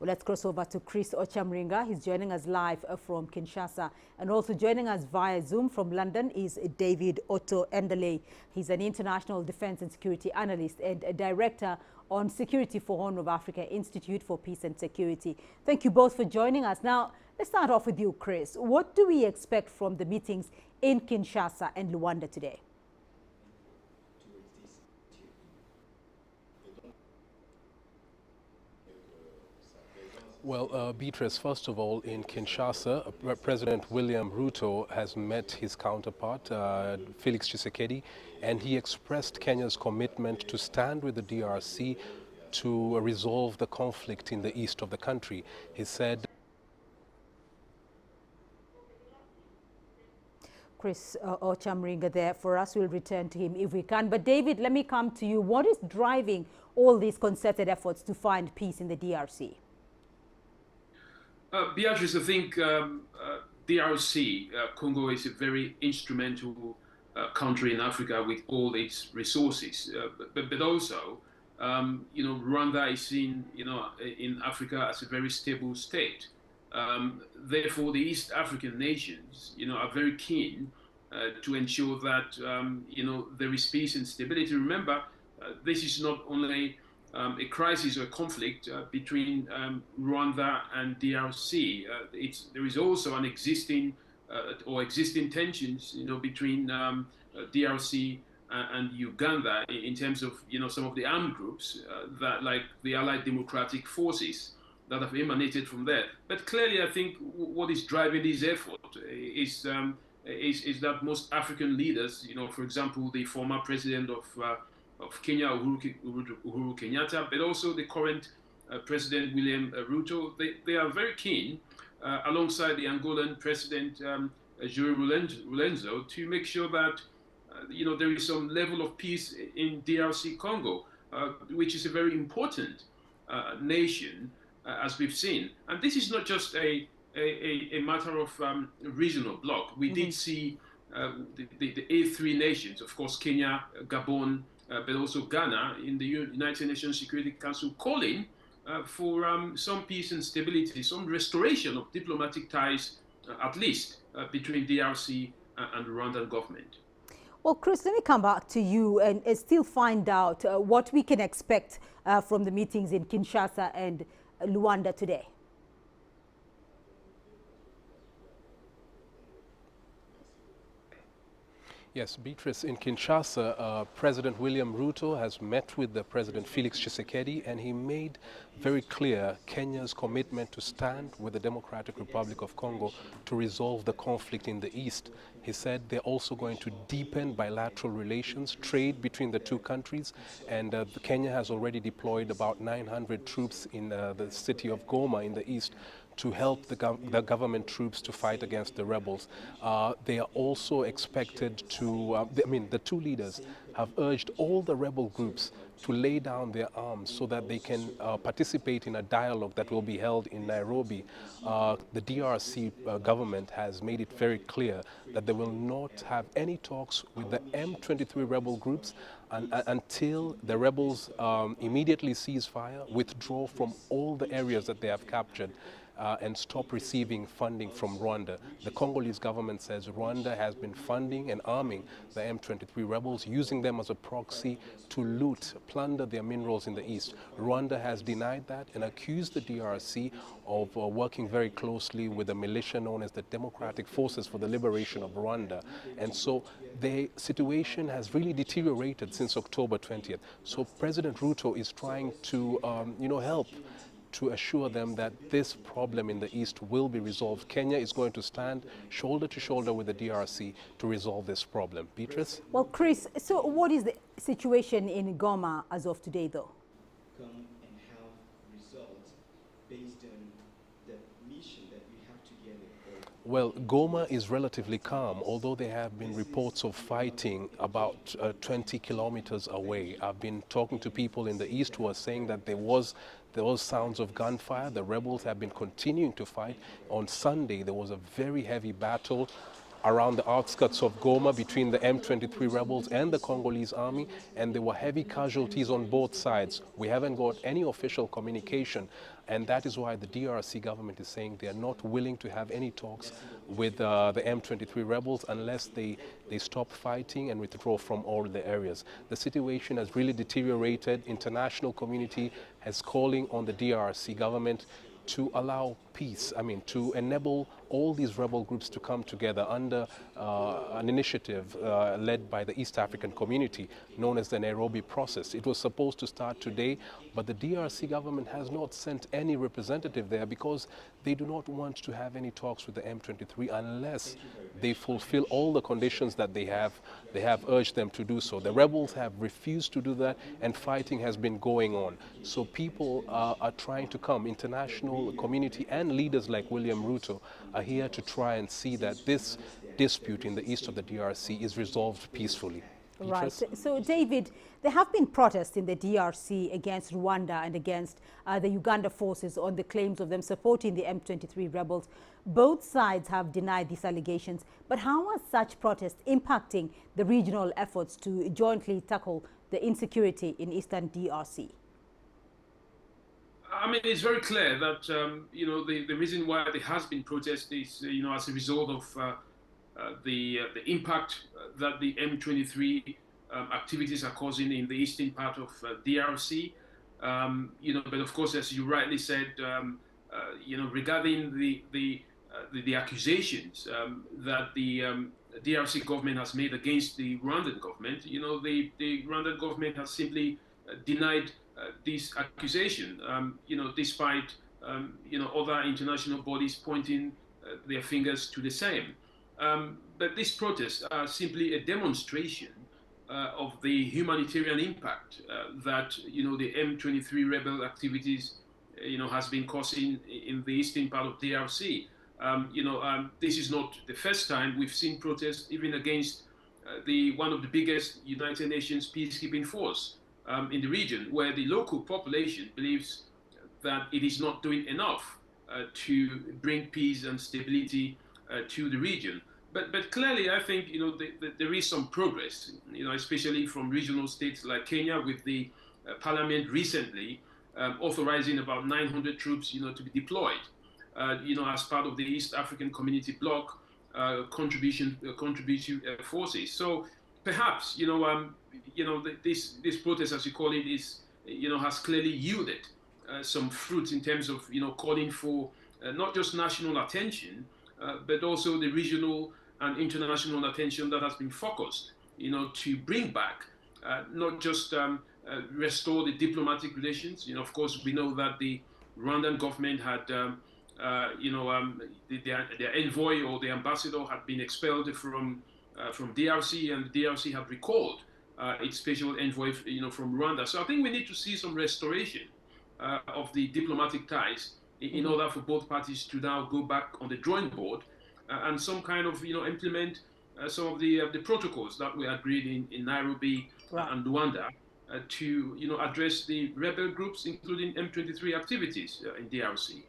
Well, let's cross over to Chris Ochamringa. He's joining us live from Kinshasa. And also joining us via Zoom from London is David Otto Endeley. He's an international defense and security analyst and a director on Security for Horn of Africa Institute for Peace and Security. Thank you both for joining us. Now, let's start off with you, Chris. What do we expect from the meetings in Kinshasa and Luanda today? Well, Beatrice, first of all, in Kinshasa, President William Ruto has met his counterpart, Felix Tshisekedi, and he expressed Kenya's commitment to stand with the DRC to resolve the conflict in the east of the country. He said... Chris Ochamringa there for us. We'll return to him if we can. But David, let me come to you. What is driving all these concerted efforts to find peace in the DRC? Beatrice, I think DRC, Congo, is a very instrumental country in Africa with all its resources. But also, Rwanda is seen, in Africa as a very stable state. Therefore, the East African nations, are very keen to ensure that, there is peace and stability. Remember, this is not only a crisis or a conflict between Rwanda and DRC. There is also an existing tensions, between DRC and Uganda in terms of, some of the armed groups that, like the Allied Democratic Forces, that have emanated from there. But clearly, I think what is driving this effort is that most African leaders, for example, the former president of Kenya, Uhuru Kenyatta, but also the current President William Ruto, they are very keen, alongside the Angolan President João Lourenço, to make sure that there is some level of peace in DRC Congo, which is a very important nation, as we've seen. And this is not just a matter of regional bloc. We did see the A3 nations, of course, Kenya, Gabon, but also Ghana, in the United Nations Security Council, calling for some peace and stability, some restoration of diplomatic ties, at least between DRC and the Rwandan government. Well, Chris, let me come back to you and still find out what we can expect from the meetings in Kinshasa and Luanda today. Yes, Beatrice, in Kinshasa, President William Ruto has met with the President Felix Tshisekedi, and he made very clear Kenya's commitment to stand with the Democratic Republic of Congo to resolve the conflict in the east. He said they're also going to deepen bilateral relations, trade between the two countries, and Kenya has already deployed about 900 troops in the city of Goma in the east to help the government troops to fight against the rebels. They are also expected to, the two leaders have urged all the rebel groups to lay down their arms so that they can participate in a dialogue that will be held in Nairobi. The DRC government has made it very clear that they will not have any talks with the M23 rebel groups until the rebels immediately cease fire, withdraw from all the areas that they have captured, and stop receiving funding from Rwanda. The Congolese government says Rwanda has been funding and arming the M23 rebels, using them as a proxy to loot, plunder their minerals in the east. Rwanda has denied that and accused the DRC of working very closely with the militia known as the Democratic Forces for the Liberation of Rwanda. And so the situation has really deteriorated since October 20th. So President Ruto is trying to, help to assure them that this problem in the east will be resolved. Kenya is going to stand shoulder to shoulder with the DRC to resolve this problem. Beatrice? Well, Chris, so what is the situation in Goma as of today, though? Come and have results based on the mission that we have together. Well, Goma is relatively calm, although there have been reports of fighting about 20 kilometers away. I've been talking to people in the east who are saying that there was sounds of gunfire. The rebels have been continuing to fight. On Sunday, there was a very heavy battle around the outskirts of Goma between the M23 rebels and the Congolese army, and there were heavy casualties on both sides. We haven't got any official communication And that is why the DRC government is saying they are not willing to have any talks with the M23 rebels unless they stop fighting and withdraw from all the areas. The situation has really deteriorated. International community is calling on the DRC government to allow peace, to enable all these rebel groups to come together under an initiative led by the East African community known as the Nairobi process. It was supposed to start today, but the DRC government has not sent any representative there because they do not want to have any talks with the M23 unless they fulfill all the conditions that they have urged them to do so. The rebels have refused to do that, and fighting has been going on. So people are trying to come. International community and leaders like William Ruto are here to try and see that this dispute in the east of the DRC is resolved peacefully. Right. So, David, there have been protests in the DRC against Rwanda and against the Uganda forces on the claims of them supporting the M23 rebels. Both sides have denied these allegations. But how are such protests impacting the regional efforts to jointly tackle the insecurity in eastern DRC? It's very clear that the reason why there has been protest is as a result of the impact that the M23 activities are causing in the eastern part of DRC. But of course, as you rightly said, regarding the accusations that the DRC government has made against the Rwandan government, the Rwandan government has simply denied this accusation, despite other international bodies pointing their fingers to the same. But these protests are simply a demonstration of the humanitarian impact that the M23 rebel activities has been causing in the eastern part of DRC. This is not the first time we've seen protests even against one of the biggest United Nations peacekeeping force in the region, where the local population believes that it is not doing enough to bring peace and stability to the region. But clearly, I think there is some progress, especially from regional states like Kenya, with the parliament recently authorizing about 900 troops, to be deployed, as part of the East African Community Bloc contribution forces. So perhaps, this protest, as you call it, is, has clearly yielded some fruits in terms of, calling for not just national attention, but also the regional and international attention that has been focused, to bring back, not just restore the diplomatic relations. Of course, we know that the Rwandan government had, their envoy or the ambassador had been expelled from DRC, and the DRC have recalled its special envoy, from Rwanda. So I think we need to see some restoration of the diplomatic ties in order for both parties to now go back on the drawing board and some kind of, implement some of the protocols that we agreed in Nairobi and Rwanda to, address the rebel groups, including M23 activities in DRC.